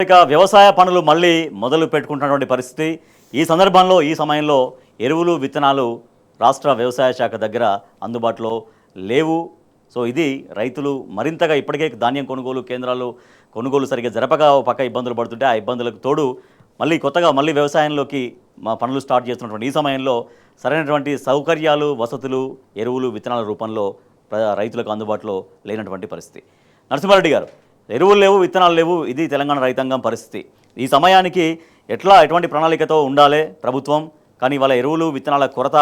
ఇక వ్యవసాయ పనులు మళ్ళీ మొదలు పెట్టుకుంటున్నటువంటి పరిస్థితి. ఈ సందర్భంలో ఈ సమయంలో ఎరువులు విత్తనాలు రాష్ట్ర వ్యవసాయ శాఖ దగ్గర అందుబాటులో లేవు. సో ఇది రైతులు మరింతగా ఇప్పటికే ధాన్యం కొనుగోలు కేంద్రాలు కొనుగోలు సరిగ్గా జరపక ఒక పక్క ఇబ్బందులు పడుతుంటే ఆ ఇబ్బందులకు తోడు మళ్ళీ కొత్తగా వ్యవసాయంలోకి పనులు స్టార్ట్ చేస్తున్నటువంటి ఈ సమయంలో సరైనటువంటి సౌకర్యాలు వసతులు ఎరువులు విత్తనాల రూపంలో రైతులకు అందుబాటులో లేనటువంటి పరిస్థితి. నరసింహారెడ్డి గారు, ఎరువులు లేవు విత్తనాలు లేవు, ఇది తెలంగాణ రైతాంగం పరిస్థితి. ఈ సమయానికి ఎటువంటి ప్రణాళికతో ఉండాలి ప్రభుత్వం, కానీ వాళ్ళ ఎరువులు విత్తనాల కొరత,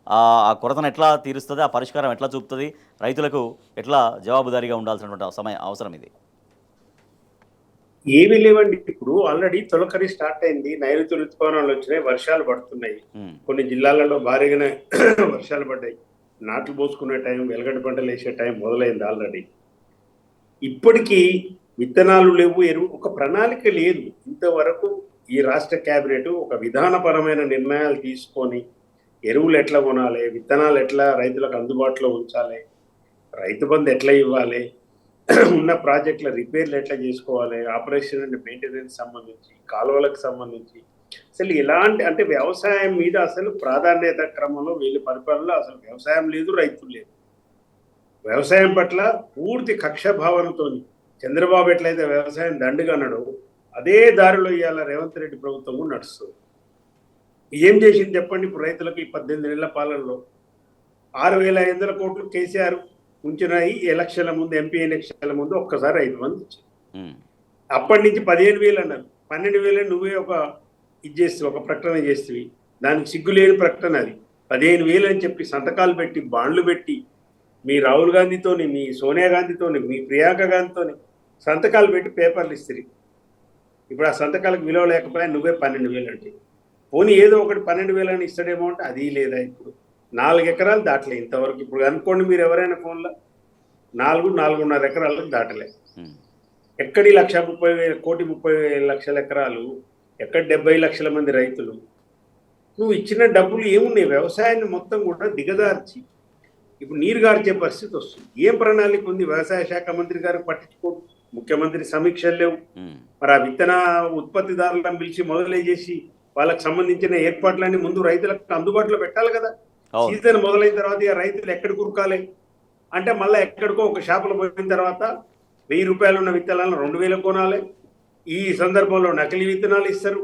ఆ కొరతను ఎట్లా తీరుస్తుంది, ఆ పరిష్కారం ఎట్లా చూపుతుంది, రైతులకు ఎట్లా జవాబుదారీగా ఉండాల్సినటువంటి అవసరం ఇది. ఏమీ లేవండి. ఇప్పుడు ఆల్రెడీ తొలకరి స్టార్ట్ అయింది, నైరుతి ఋతుపవనాలు వచ్చినాయి, వర్షాలు పడుతున్నాయి. కొన్ని జిల్లాలలో భారీగానే వర్షాలు పడ్డాయి. నాట్లు పోసుకునే టైం, వెలగడ్డ పంటలు వేసే టైం మొదలైంది ఆల్రెడీ. ఇప్పటికీ విత్తనాలు లేవు, ఎరువు ఒక ప్రణాళిక లేదు. ఇంతవరకు ఈ రాష్ట్ర కేబినెట్ ఒక విధానపరమైన నిర్ణయాలు తీసుకొని ఎరువులు ఎట్లా కొనాలి, విత్తనాలు ఎట్లా రైతులకు అందుబాటులో ఉంచాలి, రైతు బంధు ఎట్లా ఇవ్వాలి, ఉన్న ప్రాజెక్టుల రిపేర్లు ఎట్లా చేసుకోవాలి, ఆపరేషన్ అండ్ మెయింటెనెన్స్ సంబంధించి, కాలువలకు సంబంధించి అసలు ఎలాంటి అంటే వ్యవసాయం మీద అసలు ప్రాధాన్యత క్రమంలో వీళ్ళ పరిపాలనలో అసలు వ్యవసాయం లేదు, రైతులు లేదు. వ్యవసాయం పట్ల పూర్తి కక్ష భావనతో చంద్రబాబు ఎట్లయితే వ్యవసాయం దండుగా అన్నాడో అదే దారిలో ఇవాళ రేవంత్ రెడ్డి ప్రభుత్వం కూడా నడుస్తుంది. ఏం చేసింది చెప్పండి? ఇప్పుడు రైతులకు ఈ 18 నెలల పాలనలో 6,500 కోట్లు కేసీఆర్ ఉంచినాయి. ఎలక్షన్ల ముందు, ఎంపీ ఎలక్షన్ల ముందు ఒక్కసారి 5 మంది ఇచ్చింది. అప్పటి నుంచి 15,000 అన్నారు. 12,000 నువ్వే ఇది చేస్తే ఒక ప్రకటన చేస్తేవి, దానికి సిగ్గులేని ప్రకటన అది. 15,000 అని చెప్పి సంతకాలు పెట్టి బాండ్లు పెట్టి మీ రాహుల్ గాంధీతోని, మీ సోనియా గాంధీతోని, మీ ప్రియాంక గాంధీతోని సంతకాలు పెట్టి పేపర్లు ఇస్తారు. ఇప్పుడు ఆ సంతకాలకు విలువ లేకపోయినా నువ్వే 12,000 అంటే పోనీ ఏదో ఒకటి 12,000 అని ఇస్తాడేమో అంటే అది లేదా. ఇప్పుడు 4 ఎకరాలు దాటలే ఇంతవరకు. ఇప్పుడు అనుకోండి మీరు ఎవరైనా ఫోన్లో 4.5 ఎకరాలకు దాటలే. ఎక్కడి 1,30,30,000 ఎకరాలు, ఎక్కడ 70 లక్షల మంది రైతులు. నువ్వు ఇచ్చిన డబ్బులు ఏమున్నాయి? వ్యవసాయాన్ని మొత్తం కూడా దిగదార్చి ఇప్పుడు నీరు గార్చే పరిస్థితి వస్తుంది. ఏం ప్రణాళిక ఉంది? వ్యవసాయ శాఖ మంత్రి గారు పట్టించుకోడు, ముఖ్యమంత్రి సమీక్షలు లేవు. మరి ఆ విత్తన ఉత్పత్తిదారులను పిలిచి మొదలై చేసి వాళ్ళకి సంబంధించిన ఏర్పాట్లన్నీ ముందు రైతులకు అందుబాటులో పెట్టాలి కదా. సీజన్ మొదలైన తర్వాత ఇక రైతులు ఎక్కడ కురకాలి అంటే మళ్ళీ ఎక్కడికో ఒక షాపులో పోయిన తర్వాత 1,000 రూపాయలు ఉన్న విత్తనాలను 2,000 కొనాలి. ఈ సందర్భంలో నకిలీ విత్తనాలు ఇస్తారు.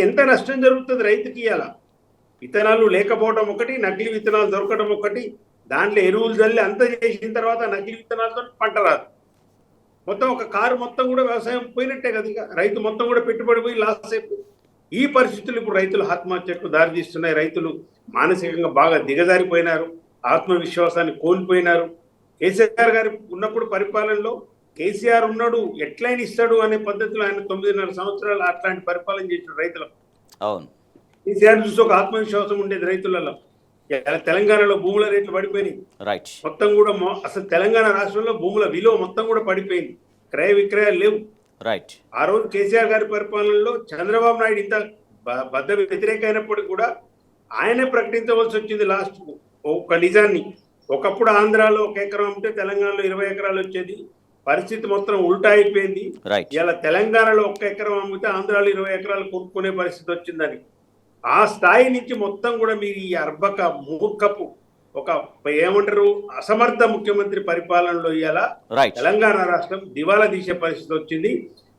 ఎంత నష్టం జరుగుతుంది రైతుకి? ఇవాళ విత్తనాలు లేకపోవడం ఒకటి, నకిలీ విత్తనాలు దొరకడం ఒకటి, దాంట్లో ఎరువులు చల్లి అంతా చేసిన తర్వాత నకిలీ విత్తనాలతో పంట రాదు. మొత్తం ఒక కారు మొత్తం కూడా వ్యవసాయం పోయినట్టే కదా. ఇక రైతు మొత్తం కూడా పెట్టుబడి పోయి లాస్ అయిపోయి ఈ పరిస్థితులు ఇప్పుడు రైతులు ఆత్మహత్యకు దారితీస్తున్నాయి. రైతులు మానసికంగా బాగా దిగజారిపోయినారు, ఆత్మవిశ్వాసాన్ని కోల్పోయినారు. కేసీఆర్ గారు ఉన్నప్పుడు పరిపాలనలో కేసీఆర్ ఉన్నాడు ఎట్లయినా ఇస్తాడు అనే పద్ధతిలో ఆయన 9.5 సంవత్సరాలు అట్లాంటి పరిపాలన చేసిన రైతులకు. అవును, కేసీఆర్ చూసి ఒక ఆత్మవిశ్వాసం ఉండేది రైతులలో. తెలంగాణలో భూముల రేట్లు పడిపోయినాయి మొత్తం కూడా. అసలు తెలంగాణ రాష్ట్రంలో భూముల విలువ మొత్తం కూడా పడిపోయింది, క్రయ విక్రయాలు లేవు. ఆ రోజు కేసీఆర్ గారి పరిపాలనలో చంద్రబాబు నాయుడు ఇంత బద్ద వ్యతిరేక అయినప్పటికీ కూడా ఆయనే ప్రకటించవలసి వచ్చింది లాస్ట్ ఒక నిజాన్ని. ఒకప్పుడు ఆంధ్రాలో 1 ఎకరం ఉంటే తెలంగాణలో 20 ఎకరాలు వచ్చేది. పరిస్థితి మొత్తం ఉల్టా అయిపోయింది. ఇలా తెలంగాణలో 1 ఎకరం అమ్మితే ఆంధ్రాలో 20 ఎకరాలు కొనుక్కునే పరిస్థితి వచ్చిందని. ఆ స్థాయి నుంచి మొత్తం కూడా మీరు ఈ అర్భక మూర్ఖపు ఒక ఏమంటారు అసమర్థ ముఖ్యమంత్రి పరిపాలనలో ఇలా తెలంగాణ రాష్ట్రం దివాలా తీసే పరిస్థితి వచ్చింది.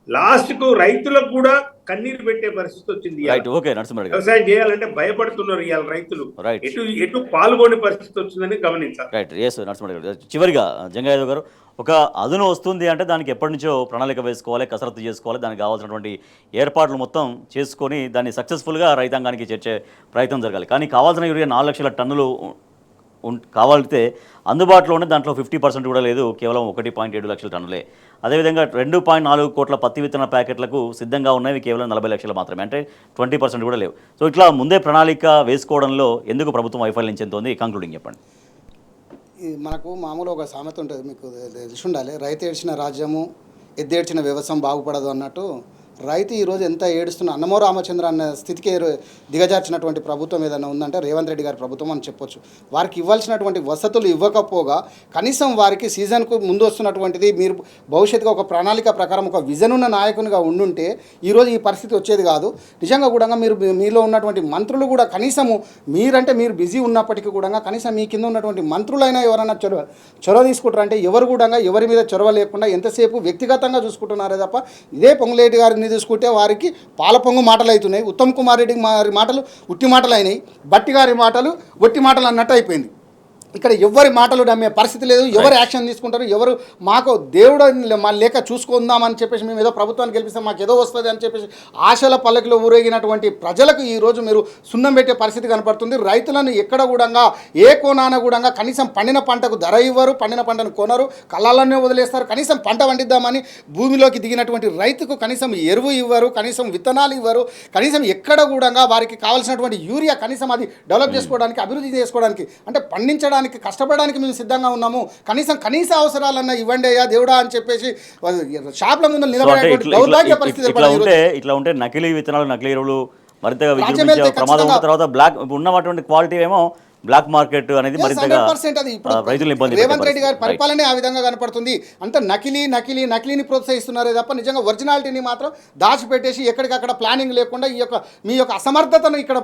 లాస్ట్ కు రైతులకు కూడా కన్నీరు పెట్టే పరిస్థితి వచ్చింది. వ్యవసాయం చేయాలంటే భయపడుతున్నారు ఇవాళ రైతులు, ఎటు పాల్గొనే పరిస్థితి వచ్చిందని గమనించాలి. చివరిగా జంగయ్య గారు, ఒక అదును వస్తుంది అంటే దానికి ఎప్పటి నుంచో ప్రణాళిక వేసుకోవాలి, కసరత్తు చేసుకోవాలి, దానికి కావాల్సినటువంటి ఏర్పాట్లు మొత్తం చేసుకొని దాన్ని సక్సెస్ఫుల్గా రైతాంగానికి చేర్చే ప్రయత్నం జరగాలి. కానీ కావాల్సిన యూరియా 4 లక్షల టన్నులు కావాలితే అందుబాటులో ఉండే దాంట్లో 50% కూడా లేదు, కేవలం 1.7 లక్షల టన్నులే. అదేవిధంగా 2.4 కోట్ల పత్తి విత్తన ప్యాకెట్లకు సిద్ధంగా ఉన్నవి కేవలం 40 లక్షలు మాత్రమే, అంటే 20% కూడా లేవు. సో ఇట్లా ముందే ప్రణాళిక వేసుకోవడంలో ఎందుకు ప్రభుత్వం వైఫల్యం చెందుతోంది? కంక్లూడింగ్ చెప్పండి. మనకు మామూలు ఒక సామెత ఉంటుంది, మీకు తెలిసి ఉండాలి, రైతు ఏడ్చిన రాజ్యము ఎద్దేడ్చిన వ్యవసాయం బాగుపడదు అన్నట్టు. రైతు ఈరోజు ఎంత ఏడుస్తున్న అన్నమో రామచంద్ర అన్న స్థితికి దిగజార్చినటువంటి ప్రభుత్వం ఏదైనా ఉందంటే రేవంత్ రెడ్డి గారి ప్రభుత్వం అని చెప్పొచ్చు. వారికి ఇవ్వాల్సినటువంటి వసతులు ఇవ్వకపోగా కనీసం వారికి సీజన్కు ముందు వస్తున్నటువంటిది మీరు భవిష్యత్తుగా ఒక ప్రణాళిక ప్రకారం ఒక విజన్ ఉన్న నాయకునిగా ఉండుంటే ఈరోజు ఈ పరిస్థితి వచ్చేది కాదు. నిజంగా కూడా మీరు మీలో ఉన్నటువంటి మంత్రులు కూడా కనీసము మీరు బిజీ ఉన్నప్పటికీ కూడా కనీసం మీ కింద ఉన్నటువంటి మంత్రులైనా ఎవరైనా చొరవ తీసుకుంటారంటే ఎవరు కూడా ఎవరి మీద చొరవ లేకుండా ఎంతసేపు వ్యక్తిగతంగా చూసుకుంటున్నారే తప్ప ఇదే పొంగులేటి గారిని చూసుకుంటే వారికి పాల పొంగు మాటలు అవుతున్నాయి, ఉత్తమ్ కుమార్ రెడ్డి మాటలు ఉట్టి మాటలు అయినాయి, బట్టి గారి మాటలు ఒట్టి మాటలు అన్నట్టు అయిపోయింది. ఇక్కడ ఎవరి మాటలు నమ్మే పరిస్థితి లేదు. ఎవరు యాక్షన్ తీసుకుంటారు, ఎవరు మాకు దేవుడు మా లేక చూసుకుందామని చెప్పేసి మేము ఏదో ప్రభుత్వాన్ని గెలిపిస్తాం మాకు ఏదో వస్తుంది అని చెప్పేసి ఆశల పల్లకిలో ఊరేగినటువంటి ప్రజలకు ఈరోజు మీరు సున్నం పెట్టే పరిస్థితి కనపడుతుంది. రైతులను ఎక్కడ కూడా ఏ కోణాన కూడా కనీసం పండిన పంటకు ధర ఇవ్వరు, పండిన పంటను కొనరు, కళ్ళాలనే వదిలేస్తారు. కనీసం పంట పండిద్దామని భూమిలోకి దిగినటువంటి రైతుకు కనీసం ఎరువు ఇవ్వరు, కనీసం విత్తనాలు ఇవ్వరు, కనీసం ఎక్కడ కూడా వారికి కావాల్సినటువంటి యూరియా కనీసం అది డెవలప్ చేసుకోవడానికి అభివృద్ధి చేసుకోవడానికి అంటే పండించడానికి కష్టపడడానికి మేము సిద్ధంగా ఉన్నాము, కనీస అవసరాలన్నా ఇవ్వండి అయ్యా దేవుడా అని చెప్పేసి షాప్ల ముందు నిలబడేటువంటి దౌర్భాగ్య పరిస్థితి. ఇట్లా ఉంటే నకిలీ విత్తనాలు నకిలీ ఎరువులు మరింతగా విజృంభించే ప్రమాదం ఉన్న తర్వాత బ్లాక్ ఉన్నటువంటి క్వాలిటీ ఏమో బ్లాక్ మార్కెట్ అనేది మరింతగా రైతులు ఇబ్బంది. రేవంత్ రెడ్డి గారి పరిపాలనే ఆ విధంగా కనపడుతుంది. అంత నకిలీని ప్రోత్సహిస్తున్నారే తప్ప నిజంగా ఒరిజినాలిటీని మాత్రం దాచిపెట్టేసి ఎక్కడికక్కడ ప్లానింగ్ లేకుండా మీ యొక్క అసమర్థతను ఇక్కడ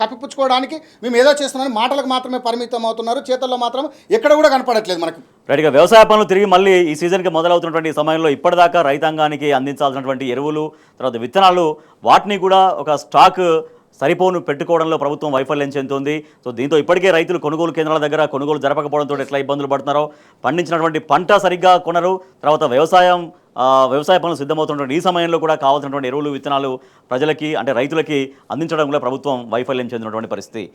కప్పిపుచ్చుకోవడానికి మేము ఏదో చేస్తున్నామని మాటలకు మాత్రమే పరిమితం అవుతున్నారు, చేతుల్లో మాత్రం ఎక్కడ కూడా కనపడట్లేదు మనకు. రైట్గా వ్యవసాయ పనులు తిరిగి మళ్ళీ ఈ సీజన్కి మొదలవుతున్నటువంటి ఈ సమయంలో ఇప్పటిదాకా రైతాంగానికి అందించాల్సినటువంటి ఎరువులు తర్వాత విత్తనాలు వాటిని కూడా ఒక స్టాక్ సరిపోను పెట్టుకోవడంలో ప్రభుత్వం వైఫల్యం చెందుతుంది. సో దీంతో ఇప్పటికే రైతులు కొనుగోలు కేంద్రాల దగ్గర కొనుగోలు జరపకపోవడంతో ఎట్లా ఇబ్బందులు పడుతున్నారో, పండించినటువంటి పంట సరిగ్గా కొనరు, తర్వాత వ్యవసాయ పనులు సిద్ధమవుతున్నటువంటి ఈ సమయంలో కూడా కావాల్సినటువంటి ఎరువులు విత్తనాలు ప్రజలకి అంటే రైతులకి అందించడంలో ప్రభుత్వం వైఫల్యం చెందినటువంటి పరిస్థితి.